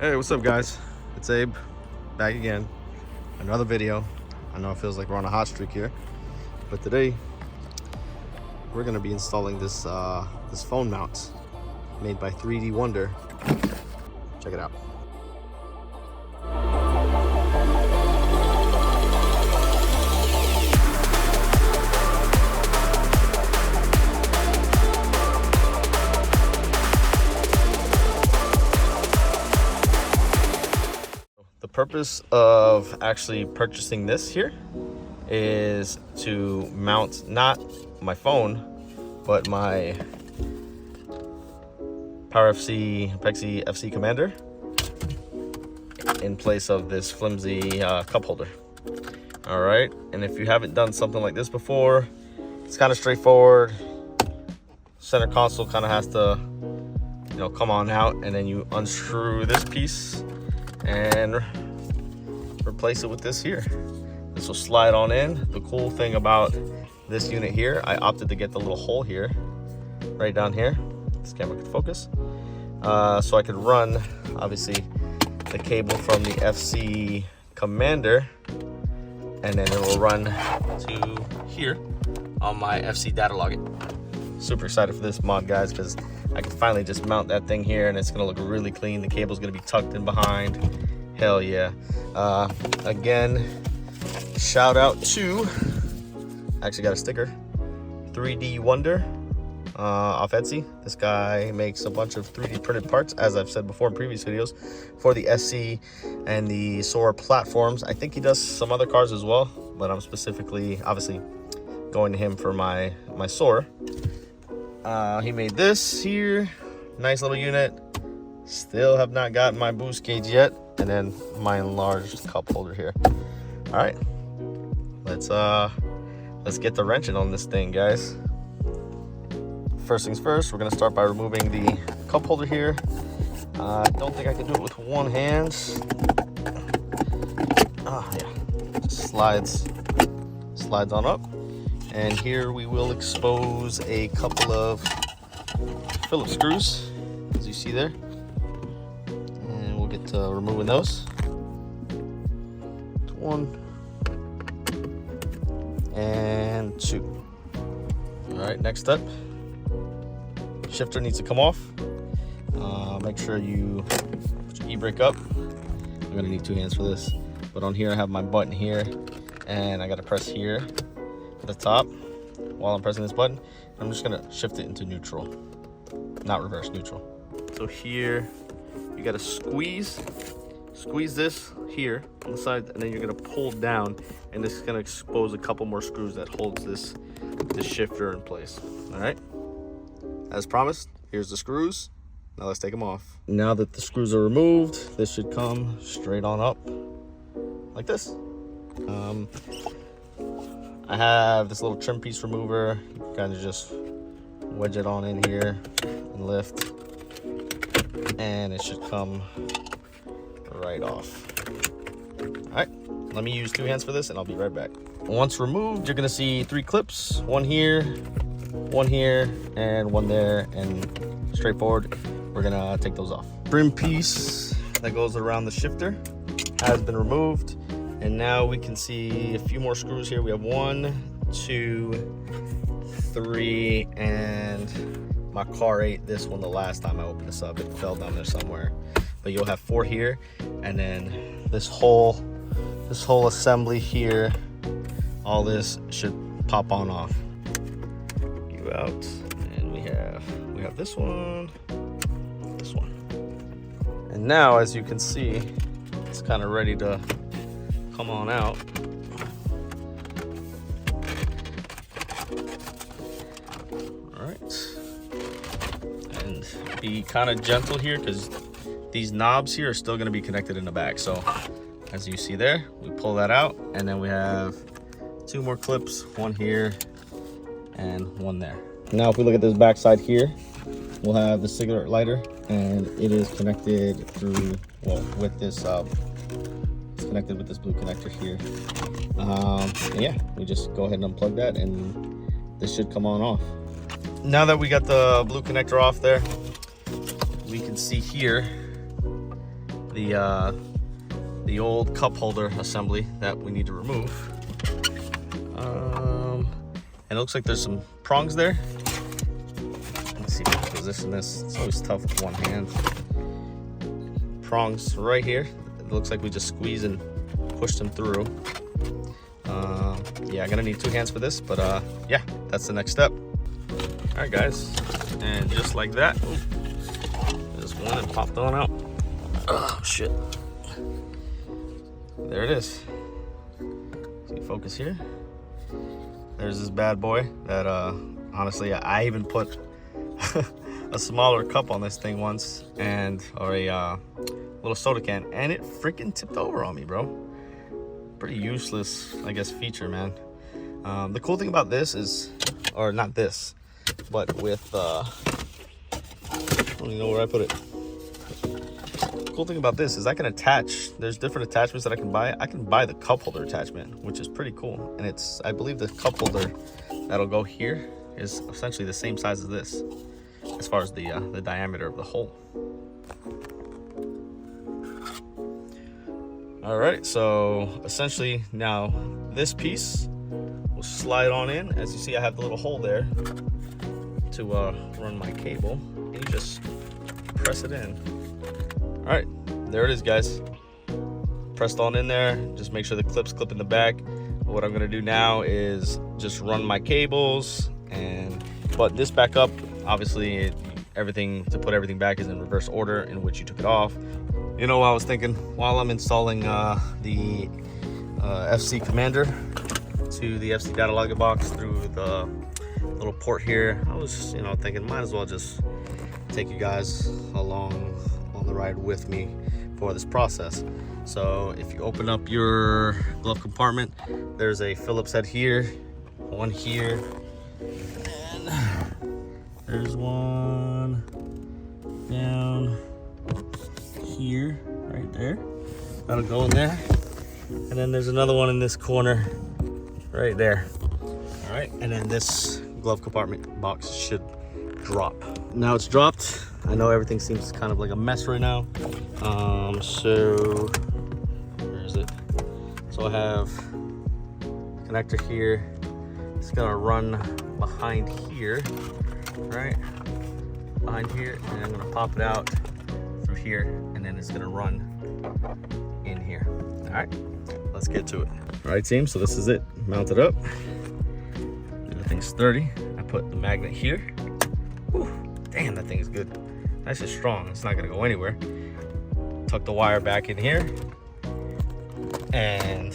Hey, what's up guys? It's Abe, back again. Another video. I know it feels like we're on a hot streak here, but today we're gonna be installing this this phone mount made by 3D Wunder. Check it out. The purpose of actually purchasing this here is to mount not my phone, but my Power FC Pexi FC Commander in place of this flimsy cup holder. All right, and if you haven't done something like this before, it's kind of straightforward. Center console kind of has to, you know, come on out, and then you unscrew this piece and replace it with this here. This will slide on in. The cool thing about this unit here, I opted to get the little hole here, right down here. This camera could focus. So I could run, obviously, the cable from the FC Commander, and then it will run to here on my FC data login. Super excited for this mod, guys, because I can finally just mount that thing here and it's gonna look really clean. The cable's gonna be tucked in behind. Hell yeah. Again, shout out to, I actually got a sticker, 3D Wunder off Etsy. This guy makes a bunch of 3D printed parts, as I've said before in previous videos, for the SC and the Soarer platforms. I think he does some other cars as well, but I'm specifically, obviously, going to him for my Soarer. He made this here, nice little unit. Still have not gotten my boost gauge yet, and then my enlarged cup holder here. All right, let's get the wrenching on this thing, guys. First things first, we're gonna start by removing the cup holder here. I don't think I can do it with one hand. Yeah, just slides on up. And here we will expose a couple of Phillips screws, as you see there. And we'll get to removing those. One and two. All right, next up, shifter needs to come off. Make sure you put your e-brake up. I'm gonna need two hands for this. But on here I have my button here, and I gotta press here at the top while I'm pressing this button. I'm just gonna shift it into neutral, not reverse, neutral. So here you gotta squeeze this here on the side, and then you're gonna pull down, and this is gonna expose a couple more screws that holds this shifter in place. All right, as promised, here's the screws. Now let's take them off. Now that the screws are removed, this should come straight on up like this. I have this little trim piece remover. You can kind of just wedge it on in here and lift, and it should come right off. All right, let me use two hands for this and I'll be right back. Once removed, you're gonna see three clips, one here, and one there, and straightforward. We're gonna take those off. Brim piece that goes around the shifter has been removed. And now we can see a few more screws here. We have 1, 2, 3, and my car ate this one the last time I opened this up. It fell down there somewhere. But you'll have 4 here, and then this whole assembly here, all this should pop on off. You out, and we have this one, and now as you can see, it's kind of ready to come on out. All right, and be kind of gentle here because these knobs here are still going to be connected in the back. So as you see there, we pull that out, and then we have 2 more clips, one here and one there. Now if we look at this back side here, we'll have the cigarette lighter, and it is connected through, well, with this connected with this blue connector here. And yeah, we just go ahead and unplug that, and this should come on off. Now that we got the blue connector off there, we can see here the old cup holder assembly that we need to remove. And it looks like there's some prongs there. Let's see if I can position this. It's always tough with one hand. Prongs right here. It looks like we just squeeze and push them through. Yeah, I'm gonna need 2 hands for this, but yeah, that's the next step. All right, guys, and just like that, this one and popped on out. Oh shit! There it is. See, focus here. There's this bad boy that honestly, I even put a smaller cup on this thing once, or a little soda can, and it freaking tipped over on me, bro. Pretty useless, I guess, feature, man. The cool thing about this is, or not this, but with I don't even know where I put it. The cool thing about this is I can attach, there's different attachments that I can buy. I can buy the cup holder attachment, which is pretty cool. And it's, I believe the cup holder that'll go here is essentially the same size as this, as far as the diameter of the hole. All right, so essentially now this piece will slide on in. As you see, I have the little hole there to run my cable. And you just press it in. All right, there it is, guys. Pressed on in there. Just make sure the clips clip in the back. What I'm gonna do now is just run my cables and butt this back up. Obviously, everything to put everything back is in reverse order in which you took it off. You know what I was thinking while I'm installing the FC Commander to the FC data logger box through the little port here. I was, thinking might as well just take you guys along on the ride with me for this process. So if you open up your glove compartment, there's a Phillips head here, one here, and there's one down here, right there. That'll go in there. And then there's another one in this corner right there. All right, and then this glove compartment box should drop. Now it's dropped. I know everything seems kind of like a mess right now. So where is it? So I have connector here. It's gonna run behind here, right? Behind here, and I'm gonna pop it out through here, and then it's gonna run in here. All right, let's get to it. All right, team, so this is it. Mounted up. The thing's sturdy. I put the magnet here. Whew, damn, that thing is good. Nice and strong. It's not gonna go anywhere. Tuck the wire back in here and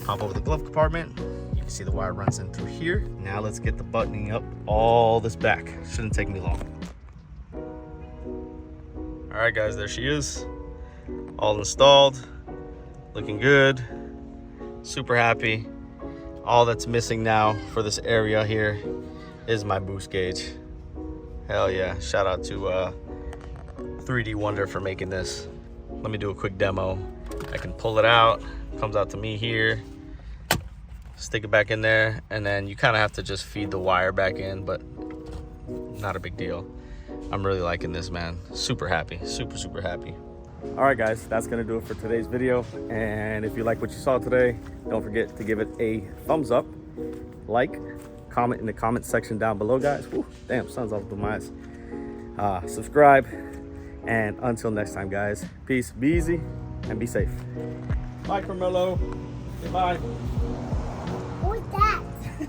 pop over the glove compartment. You can see the wire runs in through here. Now let's get the buttoning up all this back. Shouldn't take me long. All right, guys, there she is. All installed, looking good. Super happy. All that's missing now for this area here is my boost gauge. Hell yeah, shout out to 3D Wunder for making this. Let me do a quick demo. I can pull it out, comes out to me here, stick it back in there, and then you kind of have to just feed the wire back in, but not a big deal. I'm really liking this, man. Super happy, super happy. All right, guys, that's gonna do it for today's video. And if you like what you saw today, don't forget to give it a thumbs up, like, comment in the comment section down below, guys. Whew, damn, sun's off my eyes. Subscribe, and until next time, guys, peace, be easy, and be safe. Bye, Carmelo. Say bye. What's that?